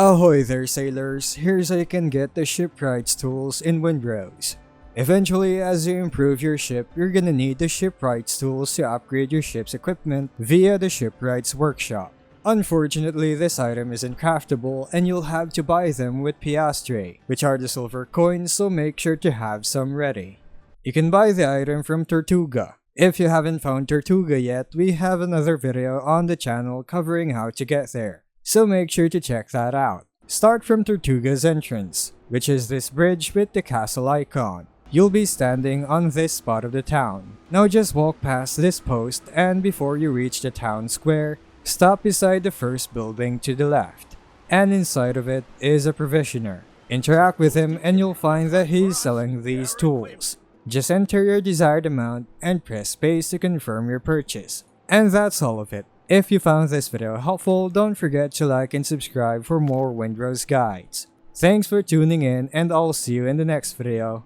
Ahoy there, sailors! Here's how you can get the Shipwrights tools in Windrose. Eventually, as you improve your ship, you're gonna need the Shipwrights tools to upgrade your ship's equipment via the Shipwrights workshop. Unfortunately, this item isn't craftable and you'll have to buy them with piastre, which are the silver coins, so make sure to have some ready. You can buy the item from Tortuga. If you haven't found Tortuga yet, we have another video on the channel covering how to get there, so make sure to check that out. Start from Tortuga's entrance, which is this bridge with the castle icon. You'll be standing on this spot of the town. Now just walk past this post, and before you reach the town square, stop beside the first building to the left. And inside of it is a provisioner. Interact with him and you'll find that he's selling these tools. Just enter your desired amount and press space to confirm your purchase. And that's all of it. If you found this video helpful, don't forget to like and subscribe for more Windrose guides. Thanks for tuning in, and I'll see you in the next video.